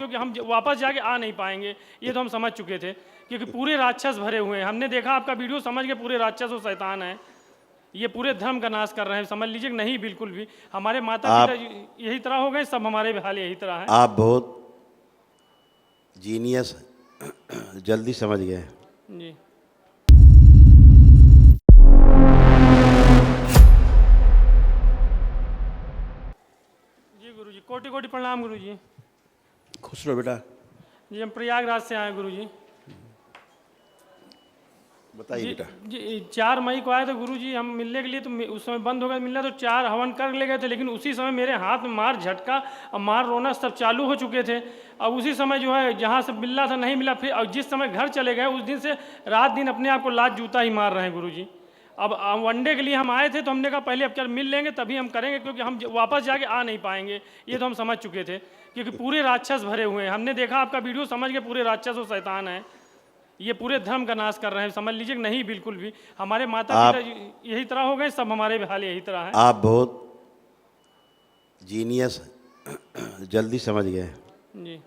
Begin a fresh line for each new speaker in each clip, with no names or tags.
क्योंकि हम वापस जाके आ नहीं पाएंगे, ये तो हम समझ चुके थे, क्योंकि पूरे राक्षस भरे हुए हैं। हमने देखा आपका वीडियो, समझ के पूरे राक्षस और शैतान हैं, ये पूरे धर्म का नाश कर रहे हैं, समझ लीजिए कि नहीं बिल्कुल भी। हमारे माता पिता यही तरह हो गए, सब हमारे हाल यही तरह है।
आप बहुत जीनियस जल्दी समझ गए
जी जी गुरु जी, कोटि कोटि प्रणाम गुरु जी।
खुश रहो बेटा।
जी हम प्रयागराज से आए गुरु जी।
बताइए
जी
बेटा।
जी 4 मई को आए थे गुरु जी, हम मिलने के लिए, तो उस समय बंद हो गया मिलना, तो 4 हवन कर ले गए थे, लेकिन उसी समय मेरे हाथ में मार झटका और मार रोना सब चालू हो चुके थे। अब उसी समय जो है जहाँ से मिलना था नहीं मिला, फिर और जिस समय घर चले गए उस दिन से रात दिन अपने आप को लात जूता ही मार रहे हैं गुरु जी। अब वनडे के लिए हम आए थे, तो हमने कहा पहले अब क्या मिल लेंगे तभी हम करेंगे, क्योंकि हम वापस जाके आ नहीं पाएंगे, ये तो हम समझ चुके थे, क्योंकि पूरे राक्षस भरे हुए हैं। हमने देखा आपका वीडियो, समझ के पूरे राक्षस और शैतान हैं, ये पूरे धर्म का नाश कर रहे हैं, समझ लीजिए कि नहीं बिल्कुल भी। हमारे माता पिता यही तरह हो गए, सब हमारे हाल यही तरह है।
आप बहुत जीनियस जल्दी समझ गए।
जी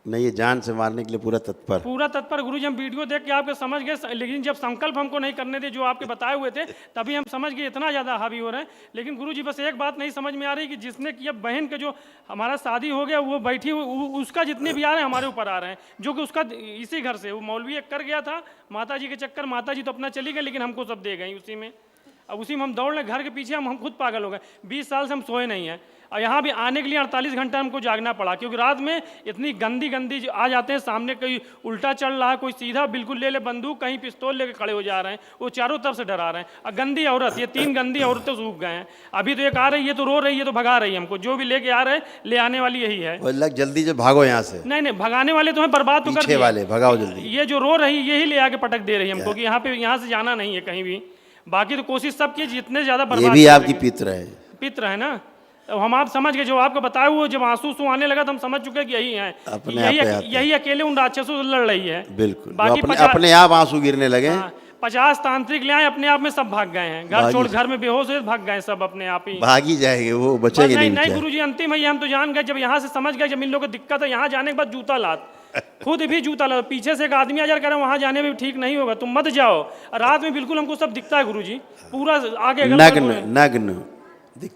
नहीं, ये जान से मारने के लिए पूरा तत्पर
गुरु जी, हम वीडियो देख के आपके समझ गए, लेकिन जब संकल्प हमको नहीं करने थे जो आपके बताए हुए थे, तभी हम समझ गए इतना ज़्यादा हावी हो रहे हैं। लेकिन गुरु जी बस एक बात नहीं समझ में आ रही कि जिसने किया बहन के, जो हमारा शादी हो गया वो बैठी उसका जितने भी आ रहे हैं हमारे ऊपर आ रहे हैं, जो कि उसका इसी घर से वो मौलवी एक कर गया था माता जी के चक्कर, माता जी तो अपना चली गई, लेकिन हमको सब दे गई उसी में। अब उसी में हम दौड़ रहे घर के पीछे, हम खुद पागल हो गए। 20 साल से हम सोए नहीं हैं, और यहाँ भी आने के लिए 48 घंटा हमको जागना पड़ा, क्योंकि रात में इतनी गंदी गंदी आ जाते हैं सामने, कोई उल्टा चल रहा है, कोई सीधा बिल्कुल ले ले बंदूक, कहीं पिस्तौल लेके खड़े हो जा रहे हैं, वो चारों तरफ से डरा रहे हैं। और गंदी औरत, ये 3 गंदी औरतें सूख गए हैं। अभी तो एक आ रही है, तो रो रही है, तो भगा रही है हमको, जो भी लेके आ रहे हैं ले आने वाली यही है।
जल्दी से भागो यहाँ से।
नहीं भगाने वाले तो हैं, बर्बाद तो कर दिए
वाले भगाओ जल्दी।
ये जो रो रही यही ले आके पटक दे रही है हमको, कि यहाँ से जाना नहीं है कहीं भी। बाकी तो कोशिश सब की जितने ज्यादा बर्बाद,
ये भी आपकी
पित्र है ना। तो हम आप समझ गए, जो आपको बताया हुआ, जब आंसू आने लगा तो हम समझ चुके कि यही है, यही अकेले उन राक्षसों से लड़ रही है।
बिल्कुल,
बाकी
अपने आप आंसू गिरने लगे।
50 तांत्रिक ले आए, अपने आप में सब भाग गए हैं, घर छोड़, घर में बेहोश हुए भाग गए सब अपने आप ही,
भाग ही जाएंगे, वो बचेंगे नहीं।
नहीं गुरु जी, अंतिम है, हम तो जान गए, जब यहाँ से समझ गए, जब इन लोगों को दिक्कत है, यहाँ जाने के बाद जूता लात, खुद भी जूता ला, पीछे से एक आदमी आजार करे, वहां जाने में भी ठीक नहीं होगा, तुम मत जाओ। रात में बिल्कुल हमको सब दिखता है गुरु जी, पूरा आगे
नग्न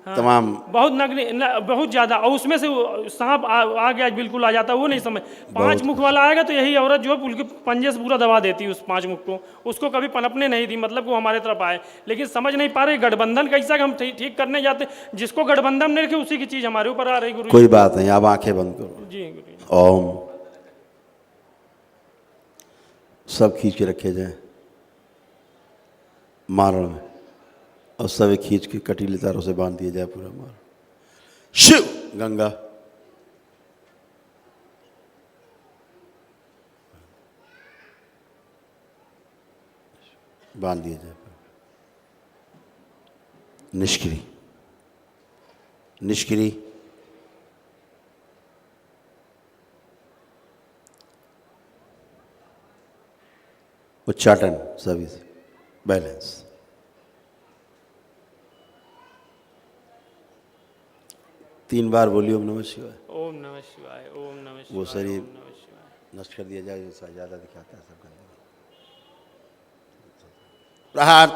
तमाम,
बहुत नग्न, बहुत ज्यादा। और उसमें से सांप आ गया, बिल्कुल आ जाता, वो नहीं समझ। 5 मुख वाला आएगा तो यही औरत जो है पंजे से पूरा दबा देती है उस 5 मुख को, उसको कभी पनपने नहीं दी, मतलब वो हमारे तरफ आए। लेकिन समझ नहीं पा रहे गठबंधन कैसा, हम ठीक करने जाते, जिसको गठबंधन नहीं रखे उसी की चीज हमारे ऊपर आ रही। गुरु
कोई बात नहीं, आप आंखें बंद करो
जी। गुरु
ओम, सब खींच के रखे जाए मारण में, और सब खींच के कटीले तारों से बांध दिया जाए पूरा मार। शिव गंगा, बांध दिया जाए। निष्क्रिय निष्क्रिय, उच्चाटन, सभी बैलेंस। तीन बार बोलिए ओम नमः शिवाय।
ओम नमः शिवाय, ओम नमः शिवाय।
वो शरीर नष्ट कर दिया जाए जो ज्यादा दिखाता है सब गंदगी। प्रहार,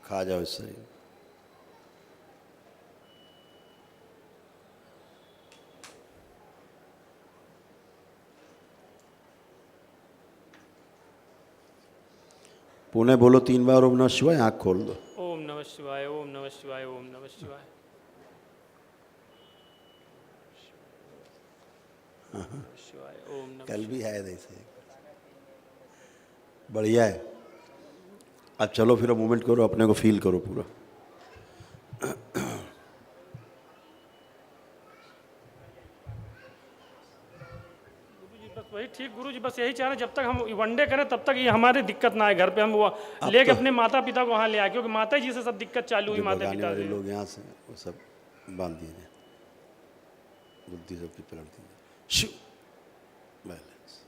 खा जाओ इस शरीर। पुणे बोलो 3 बार ओम नमः शिवाय, आंख खोल दो।
ओम नमः शिवाय, ओम नमः शिवाय, ओम नमः शिवाय।
कल भी आया था ऐसे, बढ़िया है। अब चलो फिर मूवमेंट करो, अपने को फील करो पूरा।
वही ठीक गुरु जी, बस यही चाह रहे हैं, जब तक हम वनडे करें तब तक ये हमारे दिक्कत ना आए घर पे, हम वो लेके अपने माता पिता को वहाँ ले आए, क्योंकि माता जी से सब दिक्कत चालू हुई। माता पिता
वाले लोग यहाँ से वो सब बांध दिए जाए, बुद्धि सबकी पलट दी जाए। शिव बैलेंस।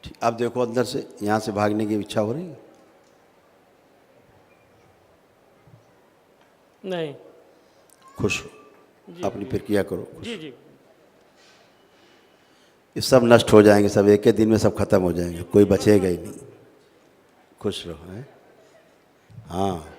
ठीक, अब देखो अंदर से यहाँ से भागने की इच्छा हो रही है?
नहीं।
खुश हो? अपनी प्रक्रिया करो।
जी जी
ये सब नष्ट हो जाएंगे, सब एक ही दिन में सब खत्म हो जाएंगे, कोई बचेगा ही नहीं। खुश रहो हैं। हाँ